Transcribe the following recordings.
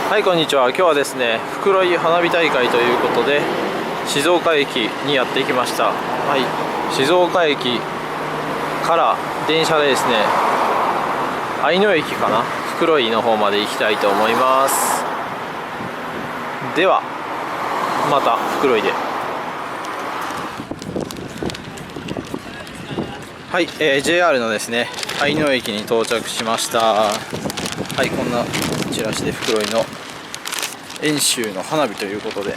はい、こんにちは。今日はですね、袋井花火大会ということで静岡駅にやってきました。はい、静岡駅から電車でですね、愛野駅かな、袋井の方まで行きたいと思います。ではまた袋井で。はい、JR のですね愛野駅に到着しました。はい、こんなチラシで袋井の遠州の花火ということで、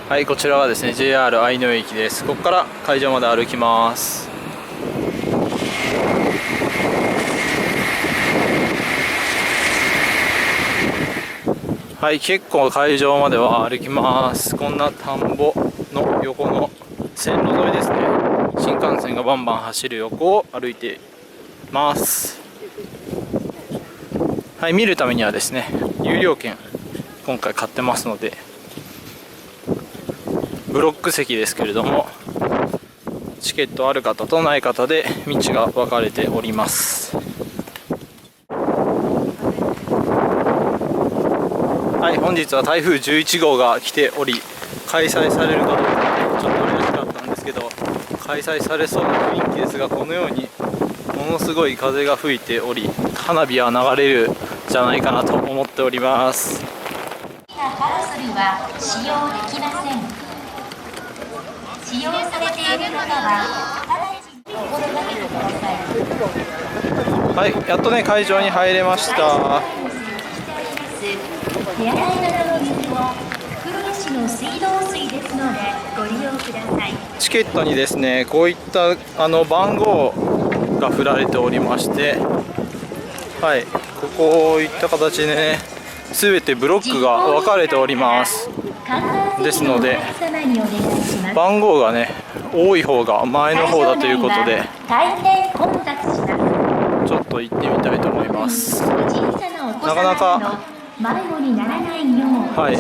はい、こちらはですね JR 愛野駅です。ここから会場まで歩きます。はい、結構会場までは歩きます。こんな田んぼの横の線路沿いですね。新幹線がバンバン走る横を歩いてます。はい、見るためにはですね有料券今回買ってますので、ブロック席ですけれどもチケットある方とない方で道が分かれております。はい、本日は台風11号が来ており、開催されるかどうかちょっと怪しかったんですけど、開催されそうな雰囲気ですが、このようにものすごい風が吹いており、花火は流れるんじゃないかなと思っております。パラソルは使用できません。使用されている方は直ちに心がけてください。はい、やっとね会場に入れました。手洗い型の水は袋井市の水道水ですのでご利用ください。チケットにですねこういった番号が振られておりまして、はい、こういった形でね全てブロックが分かれております。ですので番号がね多い方が前の方だということで、ちょっと行ってみたいと思います。なかなかはい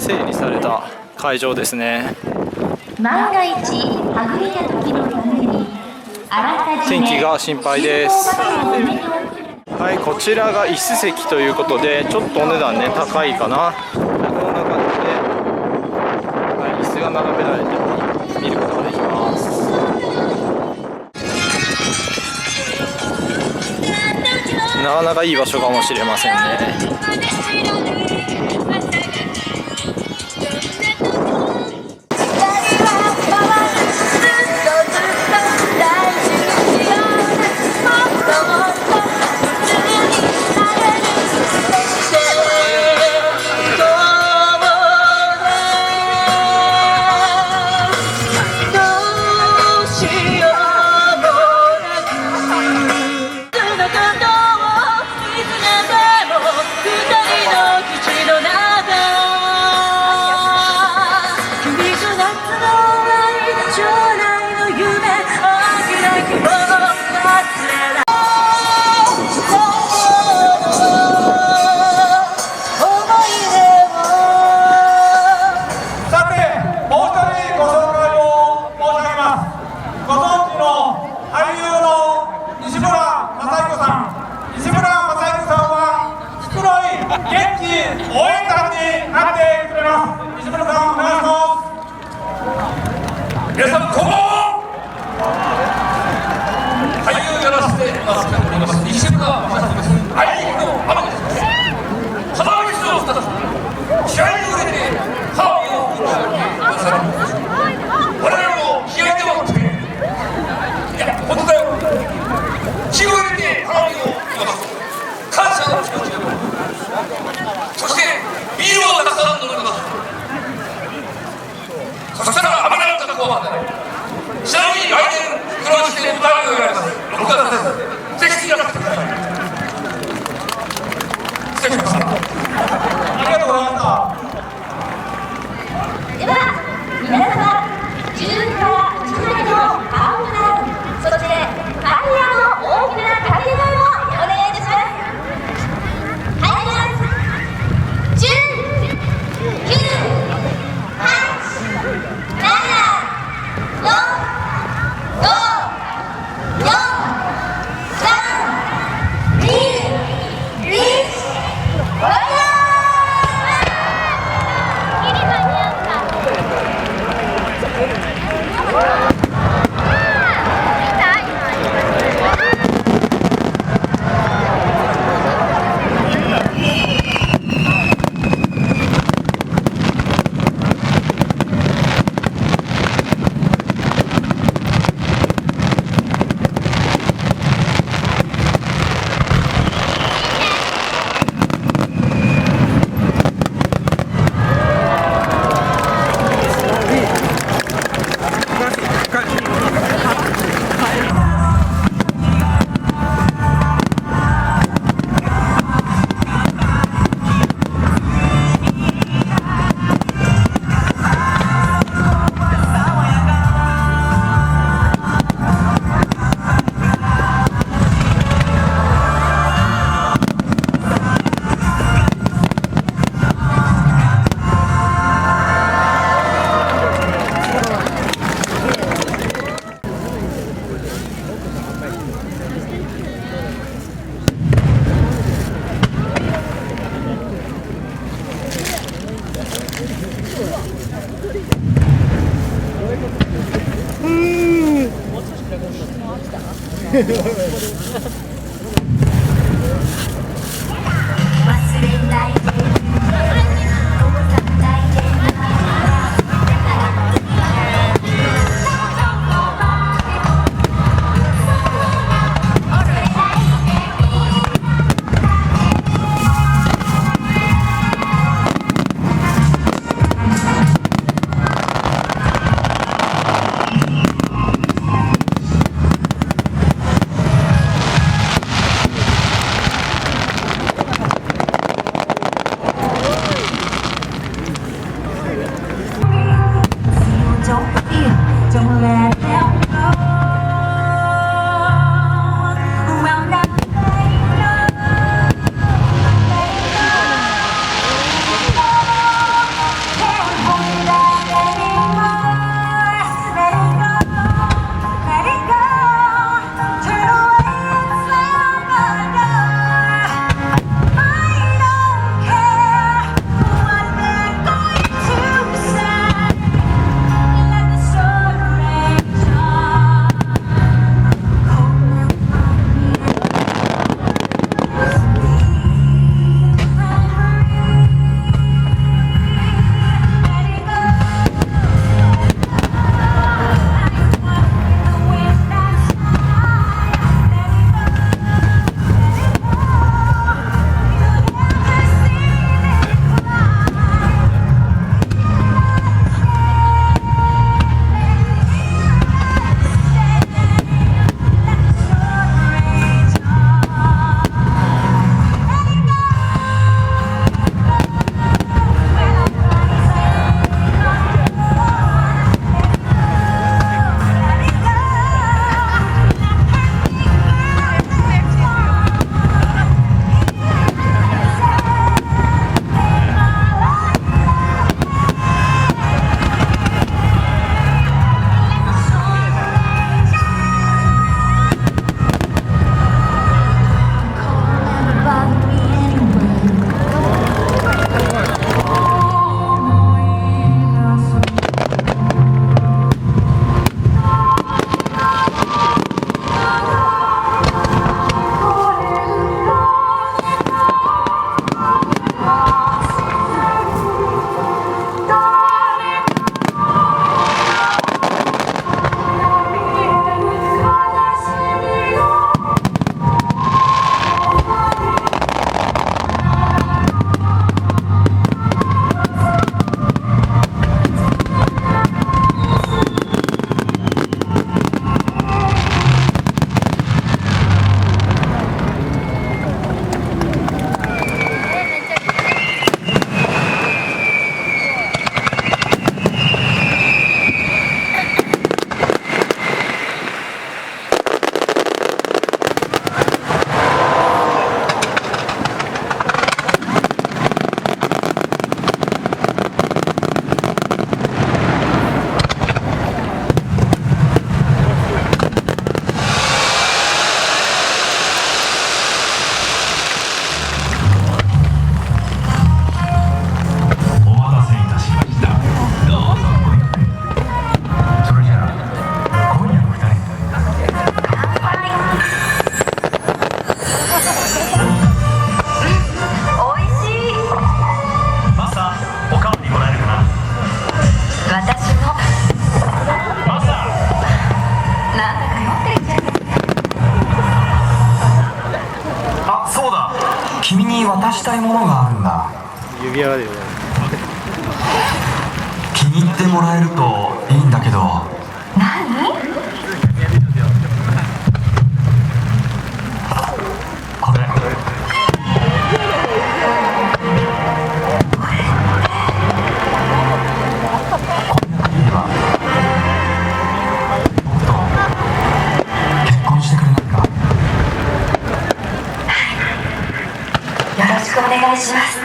整理された会場ですね。万が一はぐれた時のためにあらかじめ天気が心配です。はい、こちらが椅子席ということでちょっとお値段ね高いかな。こんな感じで、はい、椅子が並べられて見ることができます。なかなかいい場所かもしれませんね。皆さんこんばんは。俳優をやらせております西村正樹です。愛の天です。花火室のスタッフ気合いを入れて花火を打ち上げてくださる。我々も気合いでもって、いや本当だよ、気を入れて花火を打ちます。感謝の気持ちでも、そしてビールをたくさん飲みます。そしたら甘なったところまで。ちなみに来年、黒石で歌うようになります。6月です。ぜひ来てください。渡したいものがあるんだ。指輪が出るね。気に入ってもらえるといいんだけど。何？これ。僕と結婚してくれないか？よろしくお願いします。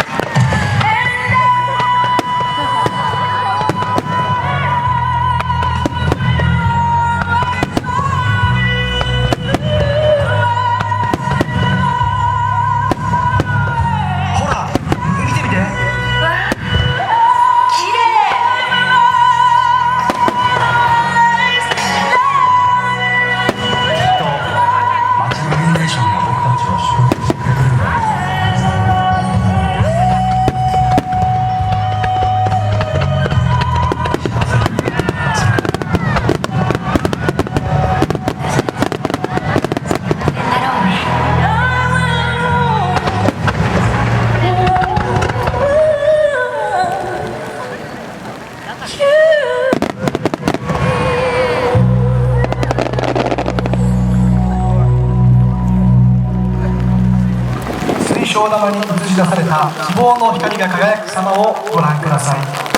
小玉に映し出された希望の光が輝く様をご覧ください。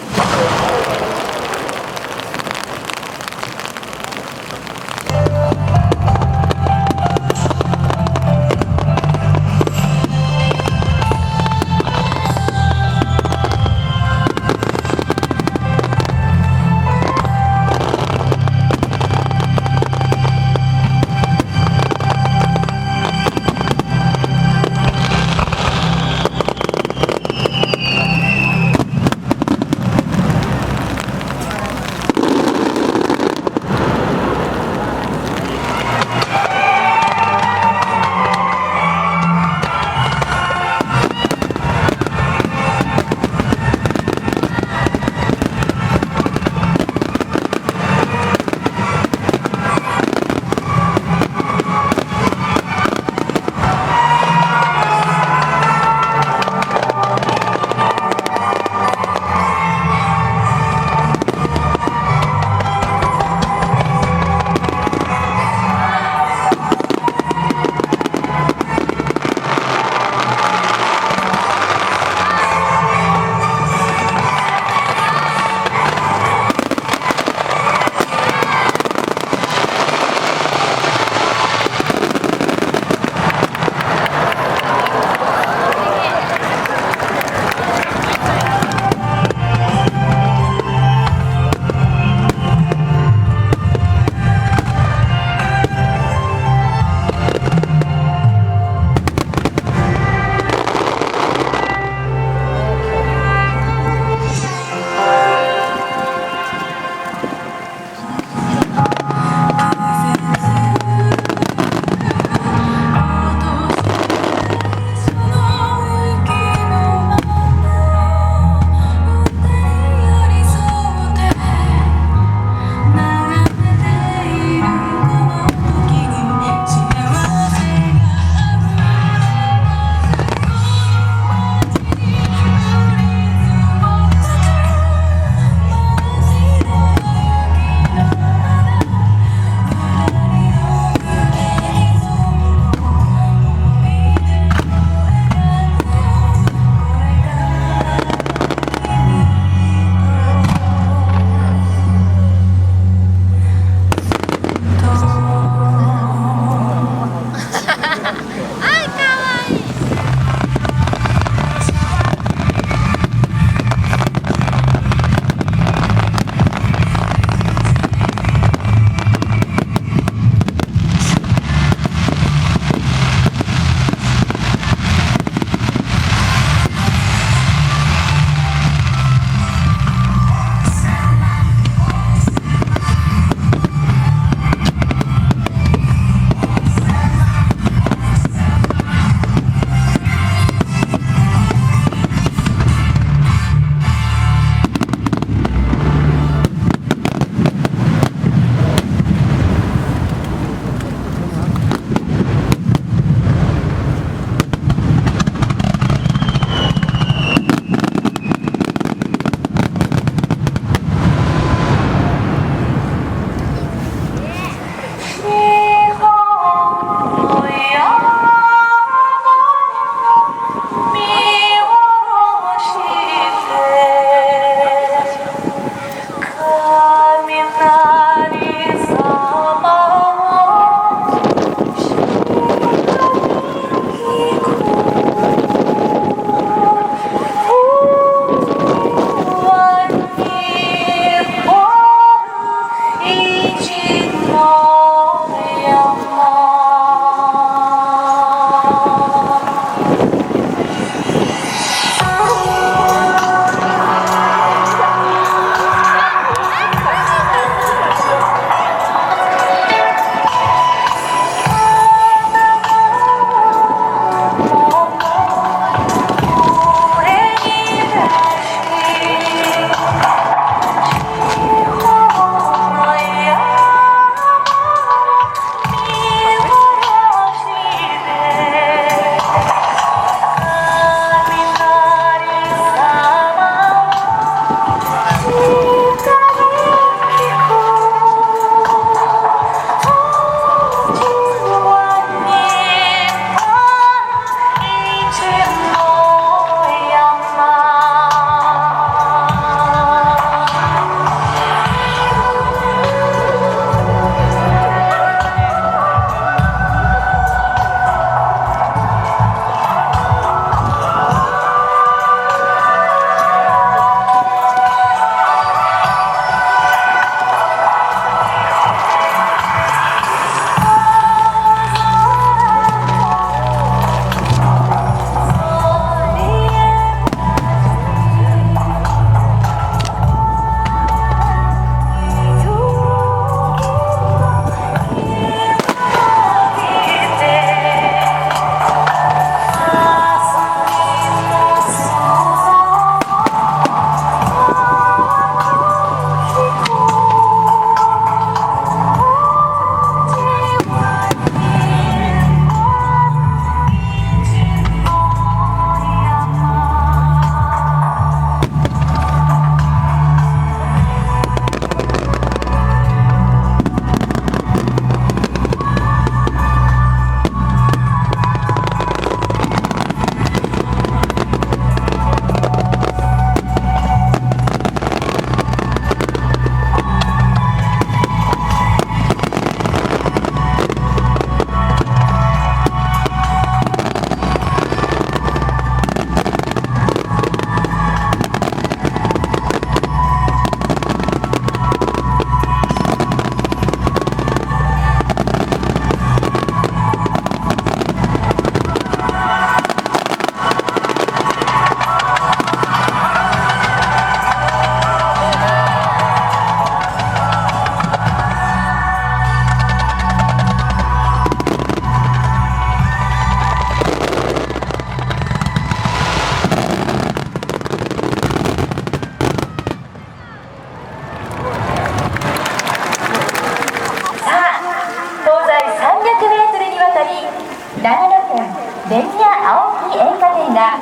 長野県ベニヤ青木映画展が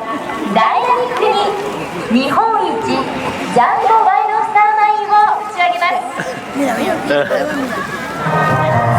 ダイナミックに日本一ジャンボワイドスターマインを打ち上げます。